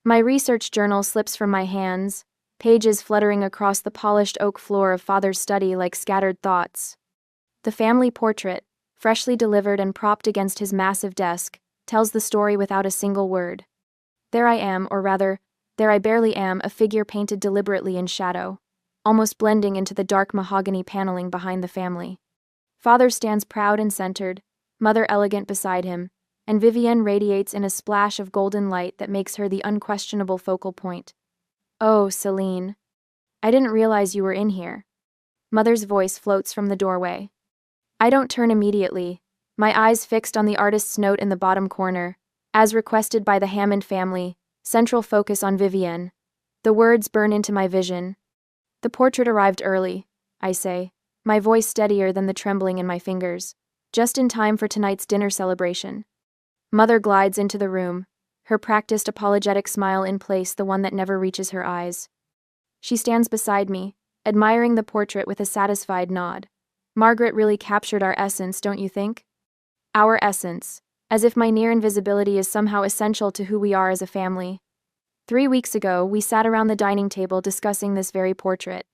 My research journal slips from my hands, pages fluttering across the polished oak floor of Father's study like scattered thoughts. The family portrait, freshly delivered and propped against his massive desk, tells the story without a single word. There I am, or rather, there I barely am, a figure painted deliberately in shadow, almost blending into the dark mahogany paneling behind the family. Father stands proud and centered, Mother elegant beside him, and Vivienne radiates in a splash of golden light that makes her the unquestionable focal point. "Oh, Celine. I didn't realize you were in here." Mother's voice floats from the doorway. I don't turn immediately, my eyes fixed on the artist's note in the bottom corner, as requested by the Hammond family, central focus on Vivienne. The words burn into my vision. "The portrait arrived early," I say, my voice steadier than the trembling in my fingers, "just in time for tonight's dinner celebration." Mother glides into the room, her practiced apologetic smile in place, the one that never reaches her eyes. She stands beside me, admiring the portrait with a satisfied nod. "Margaret really captured our essence, don't you think?" Our essence, as if my near invisibility is somehow essential to who we are as a family. 3 weeks ago, we sat around the dining table discussing this very portrait.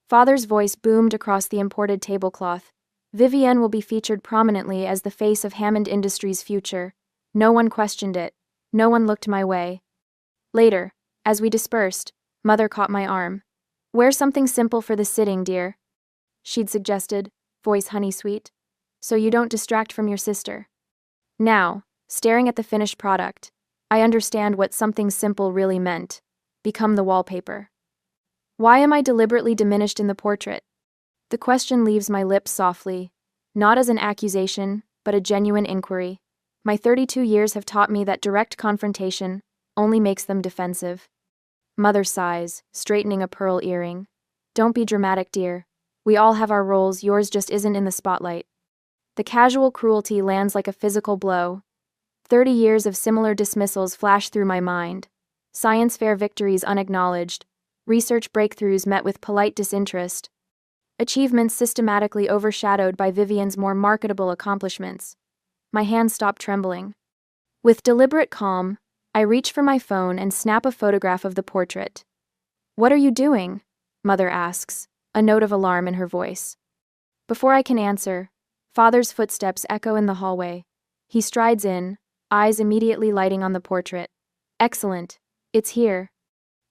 Father's voice boomed across the imported tablecloth. "Vivienne will be featured prominently as the face of Hammond Industries' future." No one questioned it. No one looked my way. Later, as we dispersed, Mother caught my arm. "Wear something simple for the sitting, dear," she'd suggested, voice honey-sweet, "so you don't distract from your sister." Now, staring at the finished product, I understand what something simple really meant. Become the wallpaper. Why am I deliberately diminished in the portrait? The question leaves my lips softly, not as an accusation, but a genuine inquiry. My 32 years have taught me that direct confrontation only makes them defensive. Mother sighs, straightening a pearl earring. "Don't be dramatic, dear. We all have our roles, yours just isn't in the spotlight." The casual cruelty lands like a physical blow. 30 years of similar dismissals flash through my mind. Science fair victories unacknowledged, research breakthroughs met with polite disinterest, achievements systematically overshadowed by Vivienne's more marketable accomplishments. My hands stop trembling. With deliberate calm, I reach for my phone and snap a photograph of the portrait. "What are you doing?" Mother asks, a note of alarm in her voice. Before I can answer, Father's footsteps echo in the hallway. He strides in, eyes immediately lighting on the portrait. "Excellent. It's here."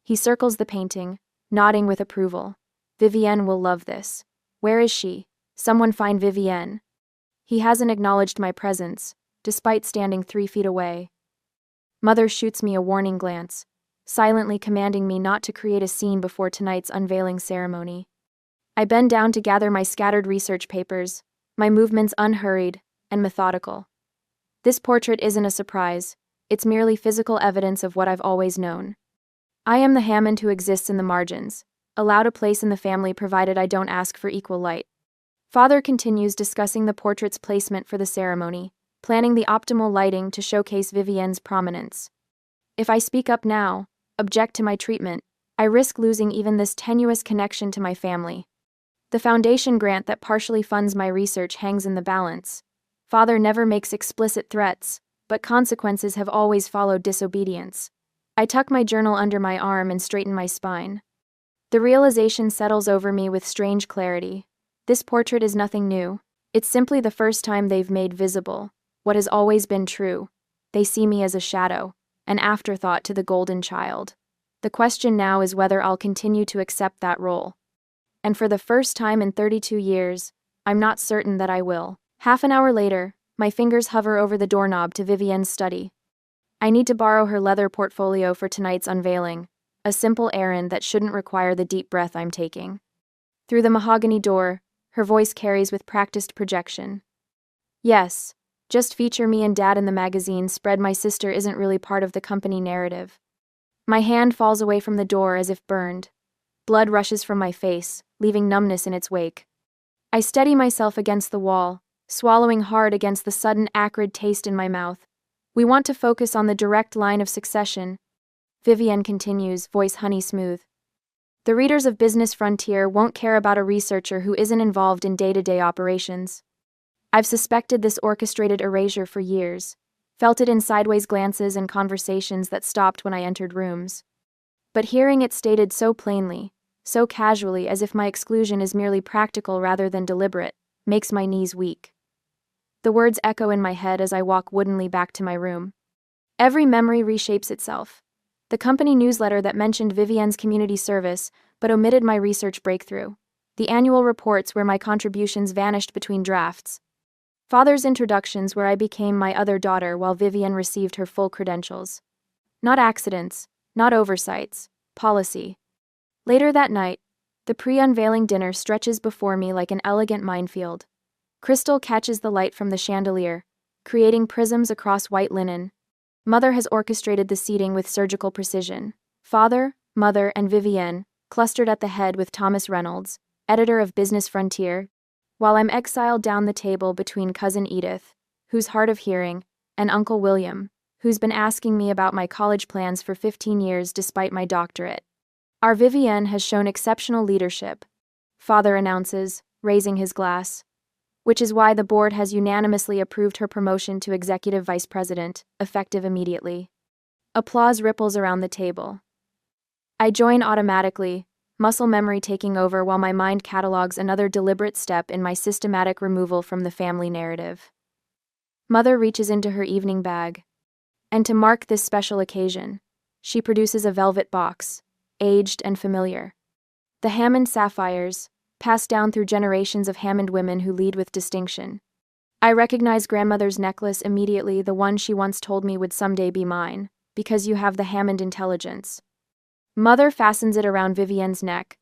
He circles the painting, nodding with approval. "Vivienne will love this. Where is she? Someone find Vivienne." He hasn't acknowledged my presence, despite standing 3 feet away. Mother shoots me a warning glance, silently commanding me not to create a scene before tonight's unveiling ceremony. I bend down to gather my scattered research papers, my movements unhurried and methodical. This portrait isn't a surprise, it's merely physical evidence of what I've always known. I am the Hammond who exists in the margins, allowed a place in the family provided I don't ask for equal light. Father continues discussing the portrait's placement for the ceremony, planning the optimal lighting to showcase Vivienne's prominence. If I speak up now, object to my treatment, I risk losing even this tenuous connection to my family. The foundation grant that partially funds my research hangs in the balance. Father never makes explicit threats, but consequences have always followed disobedience. I tuck my journal under my arm and straighten my spine. The realization settles over me with strange clarity. This portrait is nothing new. It's simply the first time they've made visible what has always been true. They see me as a shadow, an afterthought to the golden child. The question now is whether I'll continue to accept that role. And for the first time in 32 years, I'm not certain that I will. Half an hour later, my fingers hover over the doorknob to Vivienne's study. I need to borrow her leather portfolio for tonight's unveiling, a simple errand that shouldn't require the deep breath I'm taking. Through the mahogany door, her voice carries with practiced projection. "Yes, just feature me and Dad in the magazine, spread my sister isn't really part of the company narrative." My hand falls away from the door as if burned. Blood rushes from my face, leaving numbness in its wake. I steady myself against the wall, swallowing hard against the sudden acrid taste in my mouth. "We want to focus on the direct line of succession," Vivienne continues, voice honey smooth. "The readers of Business Frontier won't care about a researcher who isn't involved in day-to-day operations." I've suspected this orchestrated erasure for years. felt it in sideways glances and conversations that stopped when I entered rooms. But hearing it stated so plainly, so casually as if my exclusion is merely practical rather than deliberate, makes my knees weak. The words echo in my head as I walk woodenly back to my room. Every memory reshapes itself. The company newsletter that mentioned Vivienne's community service but omitted my research breakthrough. The annual reports where my contributions vanished between drafts. Father's introductions where I became my other daughter while Vivienne received her full credentials. Not accidents, not oversights, policy. Later that night, the pre-unveiling dinner stretches before me like an elegant minefield. Crystal catches the light from the chandelier, creating prisms across white linen. Mother has orchestrated the seating with surgical precision. Father, mother, and Vivienne, clustered at the head with Thomas Reynolds, editor of Business Frontier, while I'm exiled down the table between Cousin Edith, who's hard of hearing, and Uncle William, who's been asking me about my college plans for 15 years despite my doctorate. Our Vivienne has shown exceptional leadership, Father announces, raising his glass, which is why the board has unanimously approved her promotion to executive vice president, effective immediately. Applause ripples around the table. I join automatically, muscle memory taking over while my mind catalogs another deliberate step in my systematic removal from the family narrative. Mother reaches into her evening bag, and to mark this special occasion, she produces a velvet box, aged and familiar. The Hammond sapphires, passed down through generations of Hammond women who lead with distinction. I recognize grandmother's necklace immediately, the one she once told me would someday be mine, because you have the Hammond intelligence. Mother fastens it around Vivienne's neck,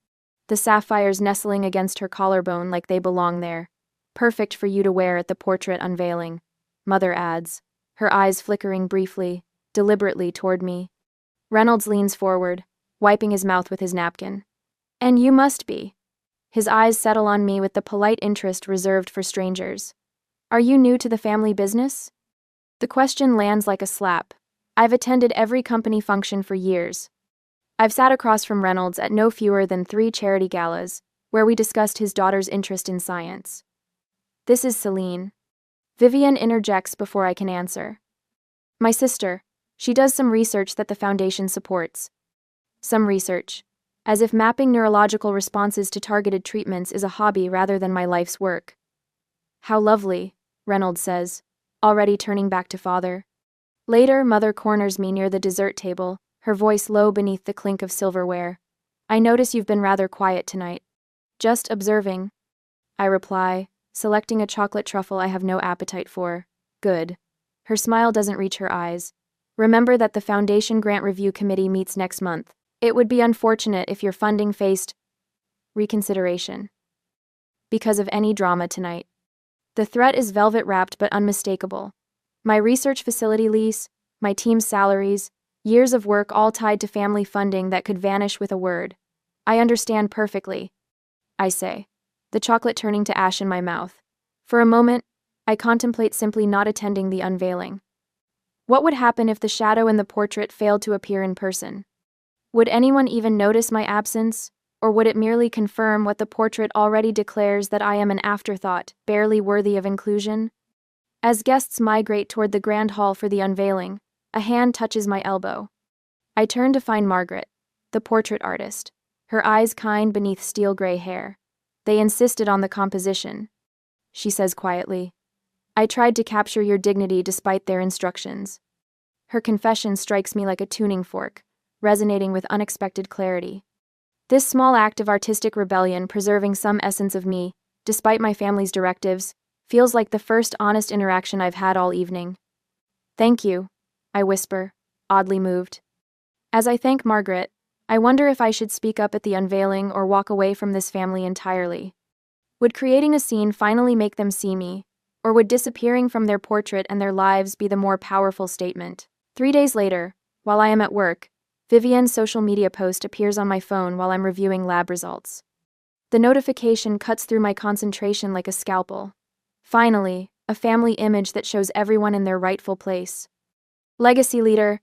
the sapphires nestling against her collarbone like they belong there. Perfect for you to wear at the portrait unveiling, Mother adds, her eyes flickering briefly, deliberately toward me. Reynolds leans forward, wiping his mouth with his napkin. And you must be. His eyes settle on me with the polite interest reserved for strangers. Are you new to the family business? The question lands like a slap. I've attended every company function for years. I've sat across from Reynolds at no fewer than 3 charity galas, where we discussed his daughter's interest in science. This is Celine. Vivienne interjects before I can answer. My sister. She does some research that the foundation supports. Some research. As if mapping neurological responses to targeted treatments is a hobby rather than my life's work. How lovely, Reynolds says, already turning back to Father. Later, Mother corners me near the dessert table, her voice low beneath the clink of silverware. I notice you've been rather quiet tonight. Just observing. I reply, selecting a chocolate truffle I have no appetite for. Good. Her smile doesn't reach her eyes. Remember that the Foundation Grant Review Committee meets next month. It would be unfortunate if your funding faced reconsideration because of any drama tonight. The threat is velvet-wrapped but unmistakable. My research facility lease, my team's salaries, years of work all tied to family funding that could vanish with a word. I understand perfectly, I say, the chocolate turning to ash in my mouth. For a moment, I contemplate simply not attending the unveiling. What would happen if the shadow in the portrait failed to appear in person? Would anyone even notice my absence, or would it merely confirm what the portrait already declares, that I am an afterthought, barely worthy of inclusion? As guests migrate toward the grand hall for the unveiling, a hand touches my elbow. I turn to find Margaret, the portrait artist, her eyes kind beneath steel-gray hair. They insisted on the composition, she says quietly. I tried to capture your dignity despite their instructions. Her confession strikes me like a tuning fork, resonating with unexpected clarity. This small act of artistic rebellion, preserving some essence of me, despite my family's directives, feels like the first honest interaction I've had all evening. Thank you, I whisper, oddly moved. As I thank Margaret, I wonder if I should speak up at the unveiling or walk away from this family entirely. Would creating a scene finally make them see me, or would disappearing from their portrait and their lives be the more powerful statement? 3 days later, while I am at work, Vivienne's social media post appears on my phone while I'm reviewing lab results. The notification cuts through my concentration like a scalpel. Finally, a family image that shows everyone in their rightful place. Legacy leader.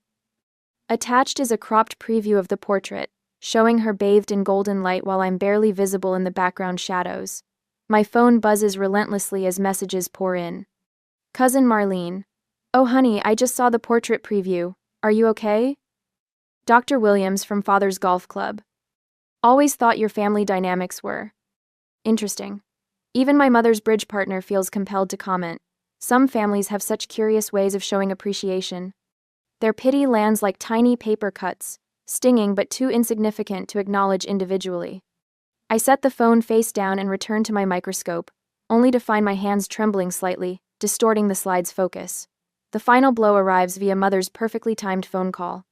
Attached is a cropped preview of the portrait, showing her bathed in golden light while I'm barely visible in the background shadows. My phone buzzes relentlessly as messages pour in. Cousin Marlene. Oh honey, I just saw the portrait preview. Are you okay? Dr. Williams from Father's Golf Club. Always thought your family dynamics were interesting. Even my mother's bridge partner feels compelled to comment. Some families have such curious ways of showing appreciation. Their pity lands like tiny paper cuts, stinging but too insignificant to acknowledge individually. I set the phone face down and return to my microscope, only to find my hands trembling slightly, distorting the slide's focus. The final blow arrives via mother's perfectly timed phone call.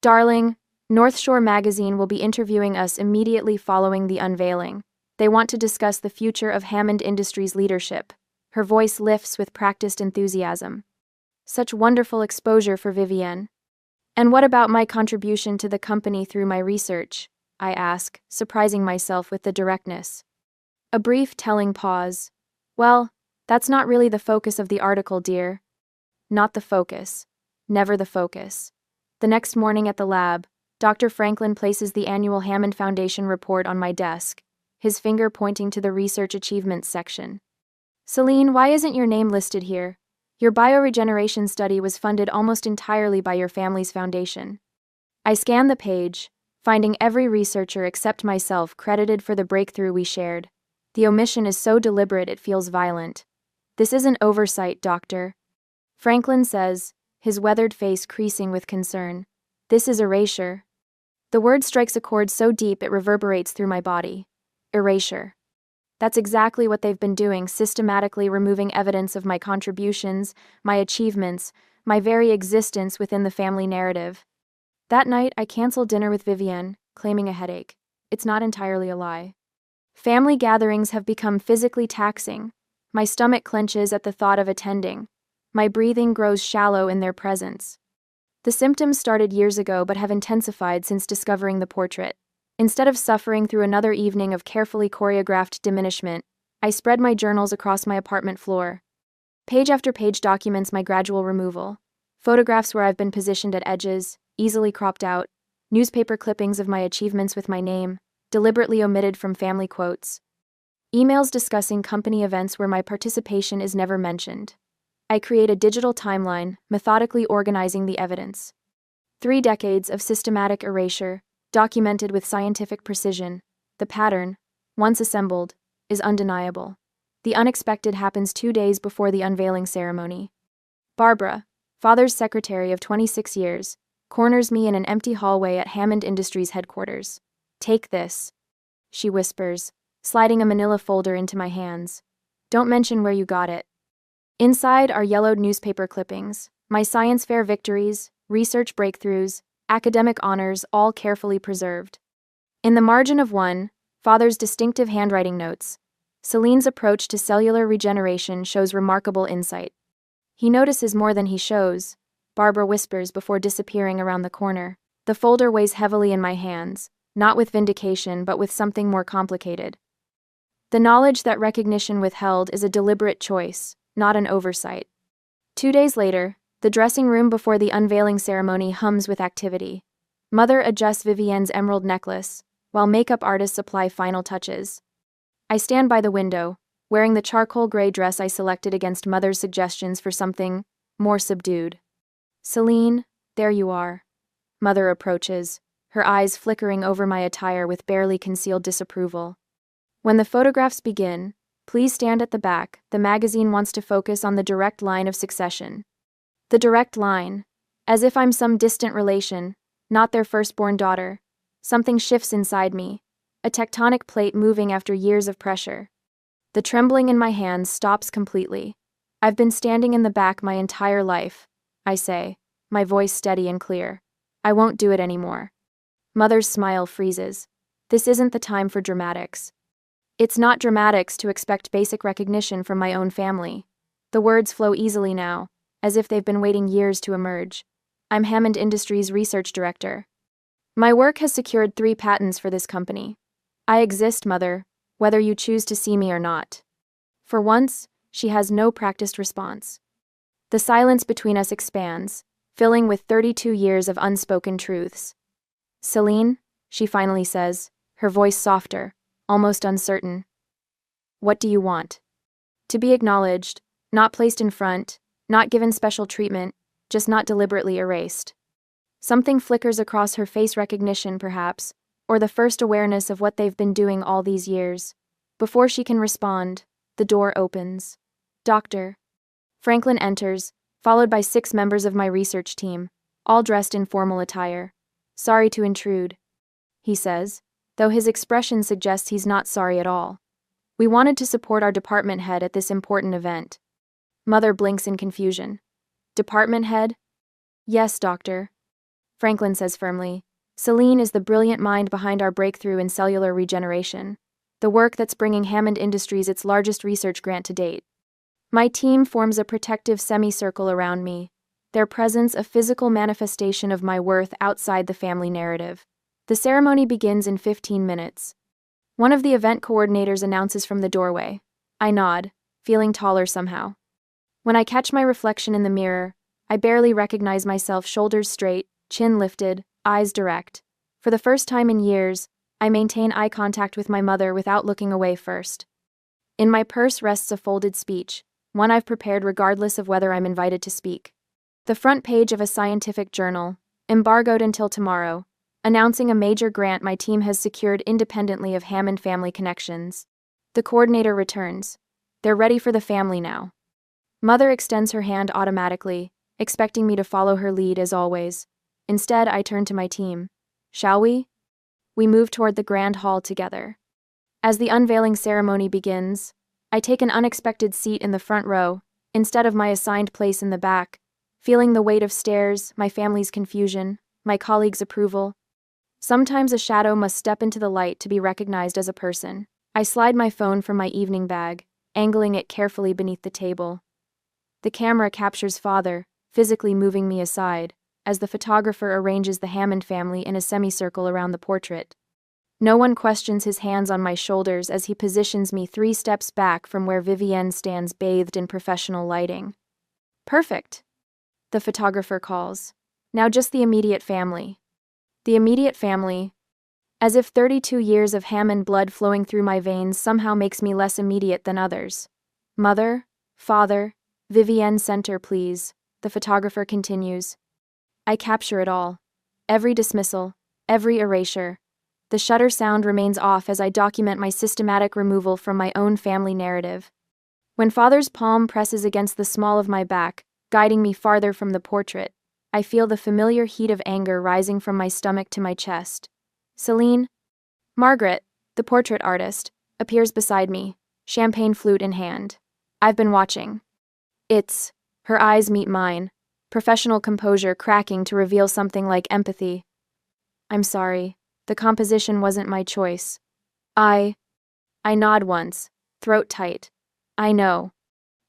Darling, North Shore Magazine will be interviewing us immediately following the unveiling. They want to discuss the future of Hammond Industries leadership. Her voice lifts with practiced enthusiasm. Such wonderful exposure for Vivienne. And what about my contribution to the company through my research? I ask, surprising myself with the directness. A brief, telling pause. Well, that's not really the focus of the article, dear. Not the focus. Never the focus. The next morning at the lab, Dr. Franklin places the annual Hammond Foundation report on my desk, his finger pointing to the research achievements section. Celine, why isn't your name listed here? Your bioregeneration study was funded almost entirely by your family's foundation. I scan the page, finding every researcher except myself credited for the breakthrough we shared. The omission is so deliberate it feels violent. This isn't oversight, doctor. Franklin says, his weathered face creasing with concern. This is erasure. The word strikes a chord so deep it reverberates through my body. Erasure. That's exactly what they've been doing, systematically removing evidence of my contributions, my achievements, my very existence within the family narrative. That night, I canceled dinner with Vivienne, claiming a headache. It's not entirely a lie. Family gatherings have become physically taxing. My stomach clenches at the thought of attending. My breathing grows shallow in their presence. The symptoms started years ago but have intensified since discovering the portrait. Instead of suffering through another evening of carefully choreographed diminishment, I spread my journals across my apartment floor. Page after page documents my gradual removal. Photographs where I've been positioned at edges, easily cropped out, newspaper clippings of my achievements with my name, deliberately omitted from family quotes. Emails discussing company events where my participation is never mentioned. I create a digital timeline, methodically organizing the evidence. 3 decades of systematic erasure, documented with scientific precision. The pattern, once assembled, is undeniable. The unexpected happens 2 days before the unveiling ceremony. Barbara, father's secretary of 26 years, corners me in an empty hallway at Hammond Industries headquarters. Take this, she whispers, sliding a manila folder into my hands. Don't mention where you got it. Inside are yellowed newspaper clippings, my science fair victories, research breakthroughs, academic honors, all carefully preserved. In the margin of one, father's distinctive handwriting notes. Celine's approach to cellular regeneration shows remarkable insight. He notices more than he shows, Barbara whispers before disappearing around the corner. The folder weighs heavily in my hands, not with vindication but with something more complicated. The knowledge that recognition withheld is a deliberate choice, not an oversight. 2 days later, the dressing room before the unveiling ceremony hums with activity. Mother adjusts Vivienne's emerald necklace, while makeup artists apply final touches. I stand by the window, wearing the charcoal gray dress I selected against Mother's suggestions for something more subdued. Celine, there you are. Mother approaches, her eyes flickering over my attire with barely concealed disapproval. When the photographs begin, please stand at the back. The magazine wants to focus on the direct line of succession. The direct line, as if I'm some distant relation, not their firstborn daughter. Something shifts inside me, a tectonic plate moving after years of pressure. The trembling in my hands stops completely. I've been standing in the back my entire life, I say, my voice steady and clear. I won't do it anymore. Mother's smile freezes. This isn't the time for dramatics. It's not dramatics to expect basic recognition from my own family. The words flow easily now, as if they've been waiting years to emerge. I'm Hammond Industries research director. My work has secured 3 patents for this company. I exist, Mother, whether you choose to see me or not. For once, she has no practiced response. The silence between us expands, filling with 32 years of unspoken truths. Celine, she finally says, her voice softer, almost uncertain. What do you want? To be acknowledged, not placed in front, Not given special treatment, just not deliberately erased. Something flickers across her face, recognition perhaps, or the first awareness of what they've been doing all these years. Before she can respond, the door opens. Doctor. Franklin enters, followed by 6 members of my research team, all dressed in formal attire. Sorry to intrude, he says, though his expression suggests he's not sorry at all. We wanted to support our department head at this important event. Mother blinks in confusion. Department head? Yes, doctor. Franklin says firmly. Celine is the brilliant mind behind our breakthrough in cellular regeneration, the work that's bringing Hammond Industries its largest research grant to date. My team forms a protective semicircle around me, their presence a physical manifestation of my worth outside the family narrative. The ceremony begins in 15 minutes. One of the event coordinators announces from the doorway. I nod, feeling taller somehow. When I catch my reflection in the mirror, I barely recognize myself, shoulders straight, chin lifted, eyes direct. For the first time in years, I maintain eye contact with my mother without looking away first. In my purse rests a folded speech, one I've prepared regardless of whether I'm invited to speak. The front page of a scientific journal, embargoed until tomorrow, announcing a major grant my team has secured independently of Hammond family connections. The coordinator returns. They're ready for the family now. Mother extends her hand automatically, expecting me to follow her lead as always. Instead, I turn to my team. Shall we? We move toward the grand hall together. As the unveiling ceremony begins, I take an unexpected seat in the front row, instead of my assigned place in the back, feeling the weight of stares, my family's confusion, my colleagues' approval. Sometimes a shadow must step into the light to be recognized as a person. I slide my phone from my evening bag, angling it carefully beneath the table. The camera captures Father, physically moving me aside, as the photographer arranges the Hammond family in a semicircle around the portrait. No one questions his hands on my shoulders as he positions me 3 steps back from where Vivienne stands bathed in professional lighting. Perfect, the photographer calls. Now just the immediate family. The immediate family, as if 32 years of Hammond blood flowing through my veins somehow makes me less immediate than others. Mother, father, Vivienne center please, the photographer continues. I capture it all. Every dismissal, every erasure. The shutter sound remains off as I document my systematic removal from my own family narrative. When Father's palm presses against the small of my back, guiding me farther from the portrait, I feel the familiar heat of anger rising from my stomach to my chest. Celine? Margaret, the portrait artist, appears beside me, champagne flute in hand. I've been watching. Her eyes meet mine, professional composure cracking to reveal something like empathy. I'm sorry, the composition wasn't my choice. I nod once, throat tight. I know.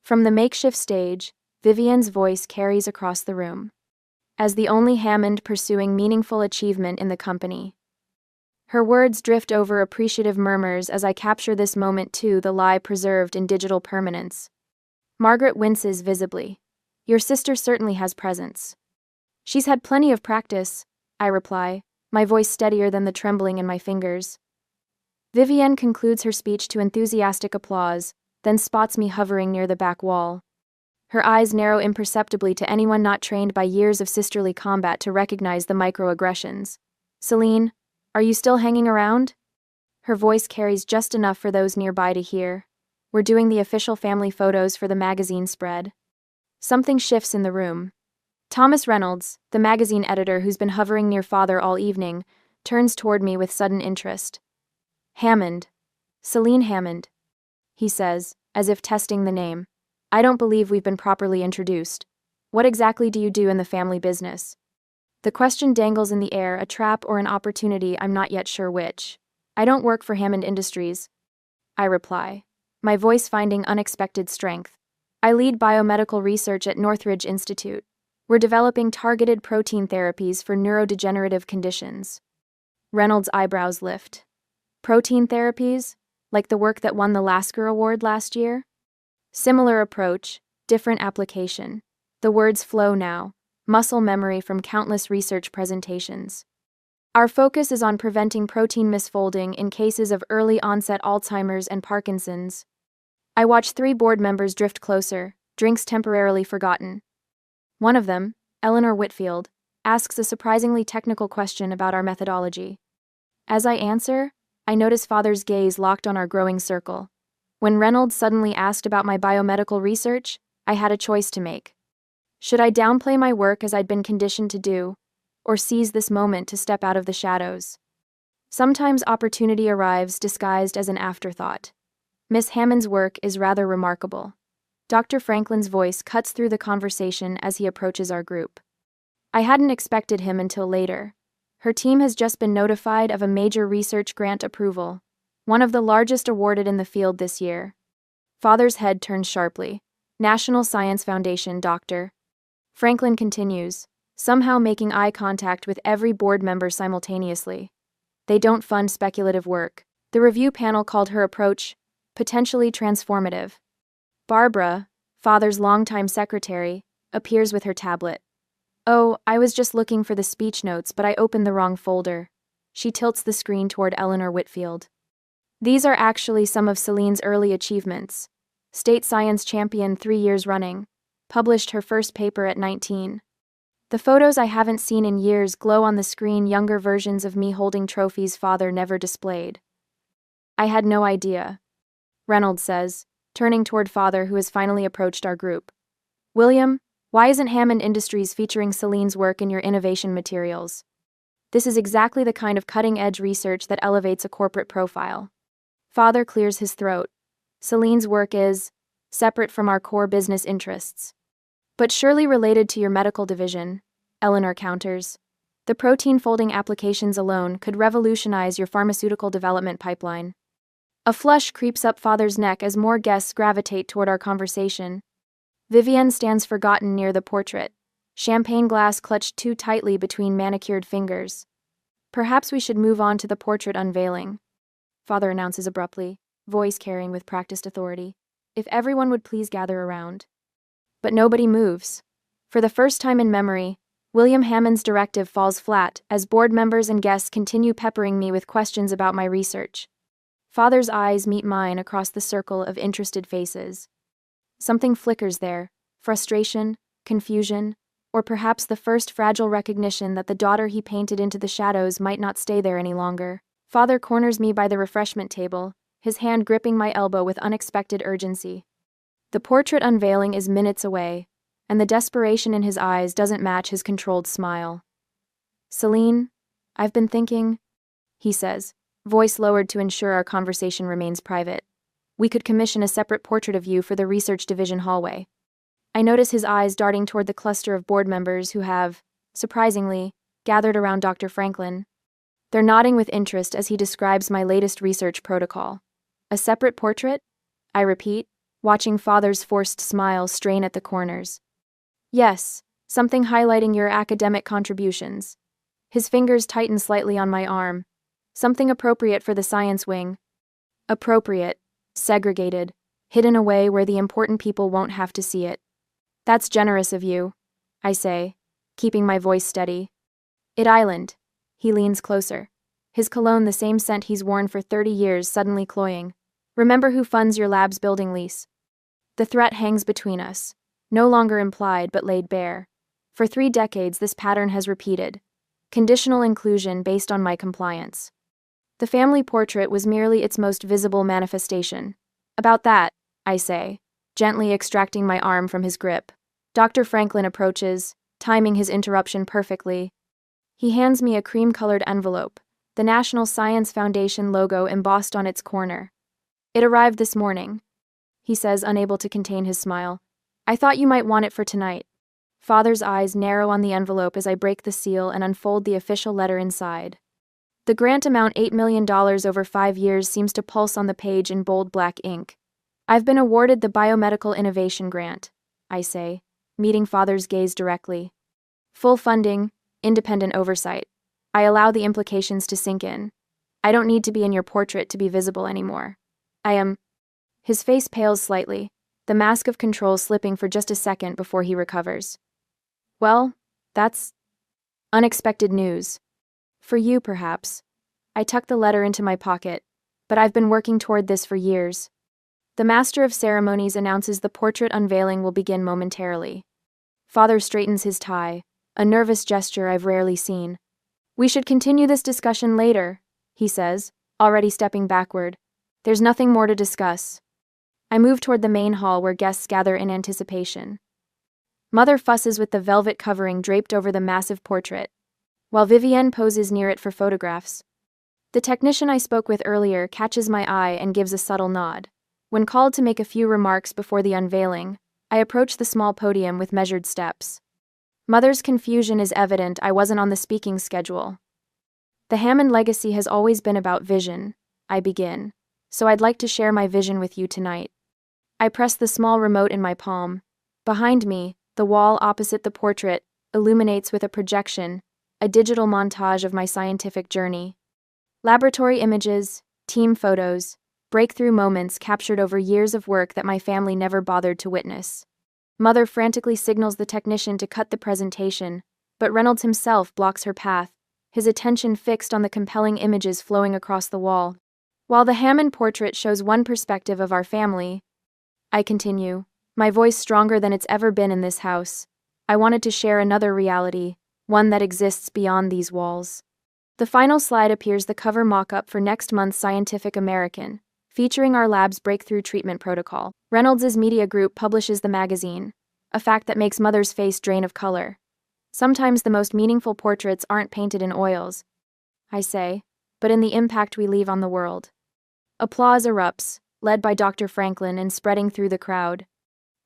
From the makeshift stage, Vivienne's voice carries across the room. As the only Hammond pursuing meaningful achievement in the company. Her words drift over appreciative murmurs as I capture this moment too, the lie preserved in digital permanence. Margaret winces visibly. Your sister certainly has presence. She's had plenty of practice, I reply, my voice steadier than the trembling in my fingers. Vivienne concludes her speech to enthusiastic applause, then spots me hovering near the back wall. Her eyes narrow imperceptibly to anyone not trained by years of sisterly combat to recognize the microaggressions. Celine, are you still hanging around? Her voice carries just enough for those nearby to hear. We're doing the official family photos for the magazine spread. Something shifts in the room. Thomas Reynolds, the magazine editor who's been hovering near Father all evening, turns toward me with sudden interest. Hammond. Celine Hammond, he says, as if testing the name. I don't believe we've been properly introduced. What exactly do you do in the family business? The question dangles in the air, a trap or an opportunity, I'm not yet sure which. I don't work for Hammond Industries, I reply, my voice finding unexpected strength. I lead biomedical research at Northridge Institute. We're developing targeted protein therapies for neurodegenerative conditions. Reynolds' eyebrows lift. Protein therapies? Like the work that won the Lasker Award last year? Similar approach, different application. The words flow now, muscle memory from countless research presentations. Our focus is on preventing protein misfolding in cases of early onset Alzheimer's and Parkinson's. I watch 3 board members drift closer, drinks temporarily forgotten. One of them, Eleanor Whitfield, asks a surprisingly technical question about our methodology. As I answer, I notice Father's gaze locked on our growing circle. When Reynolds suddenly asked about my biomedical research, I had a choice to make. Should I downplay my work as I'd been conditioned to do, or seize this moment to step out of the shadows? Sometimes opportunity arrives disguised as an afterthought. Miss Hammond's work is rather remarkable. Dr. Franklin's voice cuts through the conversation as he approaches our group. I hadn't expected him until later. Her team has just been notified of a major research grant approval, one of the largest awarded in the field this year. Father's head turns sharply. National Science Foundation, Dr. Franklin continues, somehow making eye contact with every board member simultaneously. They don't fund speculative work. The review panel called her approach potentially transformative. Barbara, Father's longtime secretary, appears with her tablet. Oh, I was just looking for the speech notes, but I opened the wrong folder. She tilts the screen toward Eleanor Whitfield. These are actually some of Celine's early achievements. State science champion 3 years running. Published her first paper at 19. The photos I haven't seen in years glow on the screen, younger versions of me holding trophies Father never displayed. I had no idea. Reynolds says, turning toward Father, who has finally approached our group. William, why isn't Hammond Industries featuring Celine's work in your innovation materials? This is exactly the kind of cutting-edge research that elevates a corporate profile. Father clears his throat. Celine's work is separate from our core business interests. But surely related to your medical division, Eleanor counters. The protein folding applications alone could revolutionize your pharmaceutical development pipeline. A flush creeps up Father's neck as more guests gravitate toward our conversation. Vivienne stands forgotten near the portrait, champagne glass clutched too tightly between manicured fingers. Perhaps we should move on to the portrait unveiling, Father announces abruptly, voice carrying with practiced authority. If everyone would please gather around. But nobody moves. For the first time in memory, William Hammond's directive falls flat as board members and guests continue peppering me with questions about my research. Father's eyes meet mine across the circle of interested faces. Something flickers there, frustration, confusion, or perhaps the first fragile recognition that the daughter he painted into the shadows might not stay there any longer. Father corners me by the refreshment table, his hand gripping my elbow with unexpected urgency. The portrait unveiling is minutes away, and the desperation in his eyes doesn't match his controlled smile. Celine, I've been thinking, he says, voice lowered to ensure our conversation remains private. We could commission a separate portrait of you for the research division hallway. I notice his eyes darting toward the cluster of board members who have, surprisingly, gathered around Dr. Franklin. They're nodding with interest as he describes my latest research protocol. A separate portrait? I repeat, watching Father's forced smile strain at the corners. Yes, something highlighting your academic contributions. His fingers tighten slightly on my arm. Something appropriate for the science wing. Appropriate, segregated, hidden away where the important people won't have to see it. That's generous of you, I say, keeping my voice steady. It Island. He leans closer. His cologne the same scent he's worn for 30 years suddenly cloying. Remember who funds your lab's building lease. The threat hangs between us, no longer implied but laid bare. For 3 decades this pattern has repeated. Conditional inclusion based on my compliance. The family portrait was merely its most visible manifestation. About that, I say, gently extracting my arm from his grip. Dr. Franklin approaches, timing his interruption perfectly. He hands me a cream-colored envelope, the National Science Foundation logo embossed on its corner. It arrived this morning, he says, unable to contain his smile. I thought you might want it for tonight. Father's eyes narrow on the envelope as I break the seal and unfold the official letter inside. The grant amount $8 million over 5 years seems to pulse on the page in bold black ink. I've been awarded the Biomedical Innovation Grant, I say, meeting Father's gaze directly. Full funding, independent oversight. I allow the implications to sink in. I don't need to be in your portrait to be visible anymore. I am. His face pales slightly, the mask of control slipping for just a second before he recovers. Well, that's unexpected news. For you, perhaps. I tuck the letter into my pocket, but I've been working toward this for years. The master of ceremonies announces the portrait unveiling will begin momentarily. Father straightens his tie, a nervous gesture I've rarely seen. "We should continue this discussion later," he says, already stepping backward. "There's nothing more to discuss." I move toward the main hall where guests gather in anticipation. Mother fusses with the velvet covering draped over the massive portrait, while Vivienne poses near it for photographs. The technician I spoke with earlier catches my eye and gives a subtle nod. When called to make a few remarks before the unveiling, I approach the small podium with measured steps. Mother's confusion is evident. I wasn't on the speaking schedule. "The Hammond legacy has always been about vision," I begin, "so I'd like to share my vision with you tonight." I press the small remote in my palm. Behind me, the wall opposite the portrait illuminates with a projection, a digital montage of my scientific journey. Laboratory images, team photos, breakthrough moments captured over years of work that my family never bothered to witness. Mother frantically signals the technician to cut the presentation, but Reynolds himself blocks her path, his attention fixed on the compelling images flowing across the wall. While the Hammond portrait shows one perspective of our family, I continue, my voice stronger than it's ever been in this house. I wanted to share another reality, one that exists beyond these walls. The final slide appears the cover mock-up for next month's Scientific American, featuring our lab's breakthrough treatment protocol. Reynolds' media group publishes the magazine, a fact that makes Mother's face drain of color. Sometimes the most meaningful portraits aren't painted in oils, I say, but in the impact we leave on the world. Applause erupts, led by Dr. Franklin and spreading through the crowd.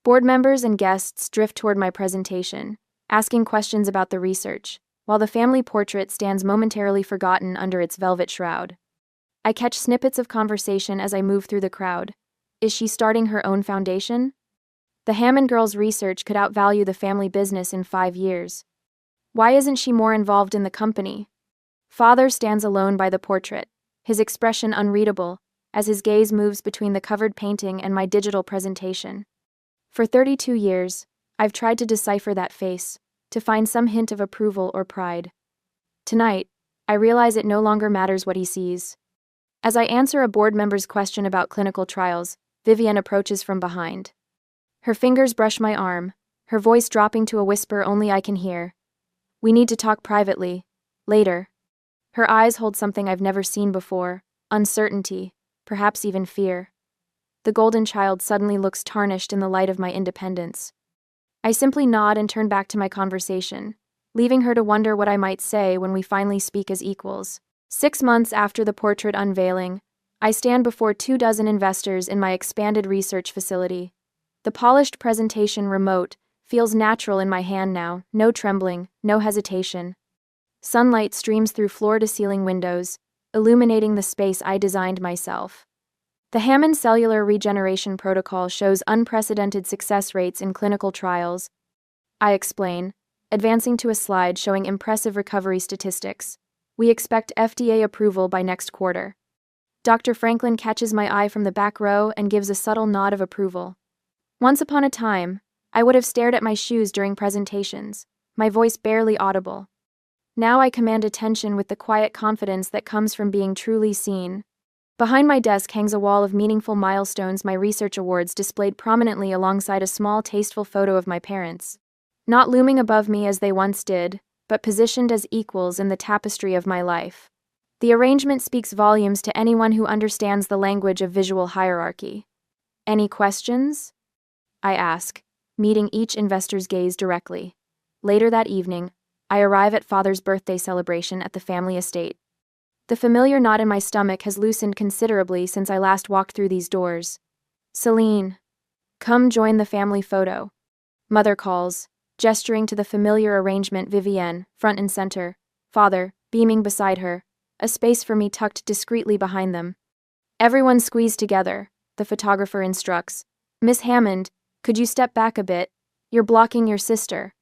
Board members and guests drift toward my presentation, asking questions about the research, while the family portrait stands momentarily forgotten under its velvet shroud. I catch snippets of conversation as I move through the crowd. Is she starting her own foundation? The Hammond girl's research could outvalue the family business in 5 years. Why isn't she more involved in the company? Father stands alone by the portrait, his expression unreadable, as his gaze moves between the covered painting and my digital presentation. For 32 years, I've tried to decipher that face, to find some hint of approval or pride. Tonight, I realize it no longer matters what he sees. As I answer a board member's question about clinical trials, Vivienne approaches from behind. Her fingers brush my arm, her voice dropping to a whisper only I can hear. "We need to talk privately. Later." Her eyes hold something I've never seen before, uncertainty, perhaps even fear. The golden child suddenly looks tarnished in the light of my independence. I simply nod and turn back to my conversation, leaving her to wonder what I might say when we finally speak as equals. 6 months after the portrait unveiling, I stand before 24 investors in my expanded research facility. The polished presentation remote feels natural in my hand now, no trembling, no hesitation. Sunlight streams through floor-to-ceiling windows, illuminating the space I designed myself. The Hammond Cellular Regeneration Protocol shows unprecedented success rates in clinical trials, I explain, advancing to a slide showing impressive recovery statistics. We expect FDA approval by next quarter. Dr. Franklin catches my eye from the back row and gives a subtle nod of approval. Once upon a time, I would have stared at my shoes during presentations, my voice barely audible. Now I command attention with the quiet confidence that comes from being truly seen. Behind my desk hangs a wall of meaningful milestones, my research awards displayed prominently alongside a small, tasteful photo of my parents. Not looming above me as they once did, but positioned as equals in the tapestry of my life. The arrangement speaks volumes to anyone who understands the language of visual hierarchy. Any questions? I ask, meeting each investor's gaze directly. Later that evening, I arrive at Father's birthday celebration at the family estate. The familiar knot in my stomach has loosened considerably since I last walked through these doors. "Celine, come join the family photo," Mother calls, gesturing to the familiar arrangement. Vivienne, front and center, Father, beaming beside her, a space for me tucked discreetly behind them. "Everyone squeeze together," the photographer instructs. "Miss Hammond, could you step back a bit? You're blocking your sister."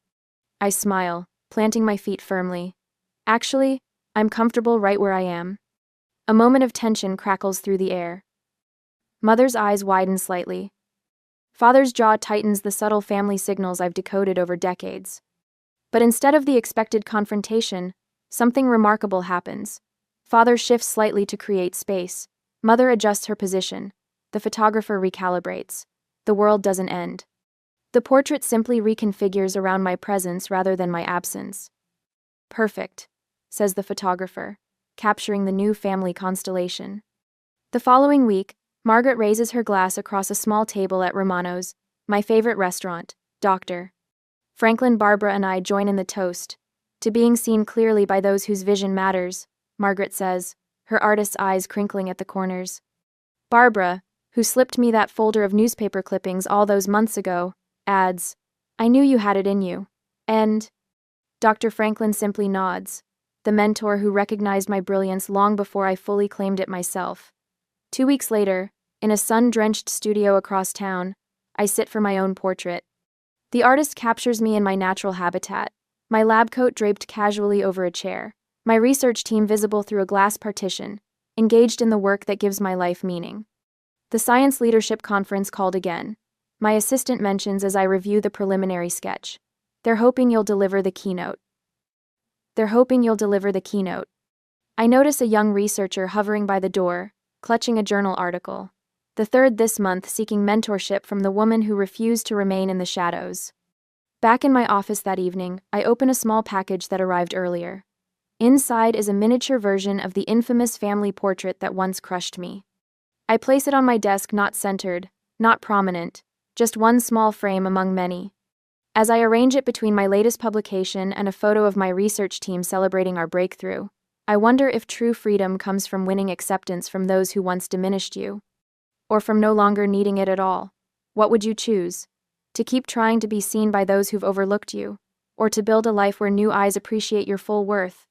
I smile, planting my feet firmly. Actually, I'm comfortable right where I am. A moment of tension crackles through the air. Mother's eyes widen slightly. Father's jaw tightens, the subtle family signals I've decoded over decades. But instead of the expected confrontation, something remarkable happens. Father shifts slightly to create space. Mother adjusts her position, The photographer recalibrates. The world doesn't end. The portrait simply reconfigures around my presence rather than my absence. Perfect, says the photographer, capturing the new family constellation. The following week, Margaret raises her glass across a small table at Romano's, my favorite restaurant, Dr. Franklin, Barbara, and I join in the toast. To being seen clearly by those whose vision matters, Margaret says, her artist's eyes crinkling at the corners. Barbara, who slipped me that folder of newspaper clippings all those months ago, adds, I knew you had it in you. And Dr. Franklin simply nods, the mentor who recognized my brilliance long before I fully claimed it myself. 2 weeks later, in a sun-drenched studio across town, I sit for my own portrait. The artist captures me in my natural habitat, my lab coat draped casually over a chair, my research team visible through a glass partition, engaged in the work that gives my life meaning. The Science Leadership Conference called again. My assistant mentions as I review the preliminary sketch. They're hoping you'll deliver the keynote. I notice a young researcher hovering by the door, clutching a journal article. The third this month seeking mentorship from the woman who refused to remain in the shadows. Back in my office that evening, I open a small package that arrived earlier. Inside is a miniature version of the infamous family portrait that once crushed me. I place it on my desk, not centered, not prominent, just one small frame among many. As I arrange it between my latest publication and a photo of my research team celebrating our breakthrough, I wonder if true freedom comes from winning acceptance from those who once diminished you, or from no longer needing it at all. What would you choose? To keep trying to be seen by those who've overlooked you, or to build a life where new eyes appreciate your full worth?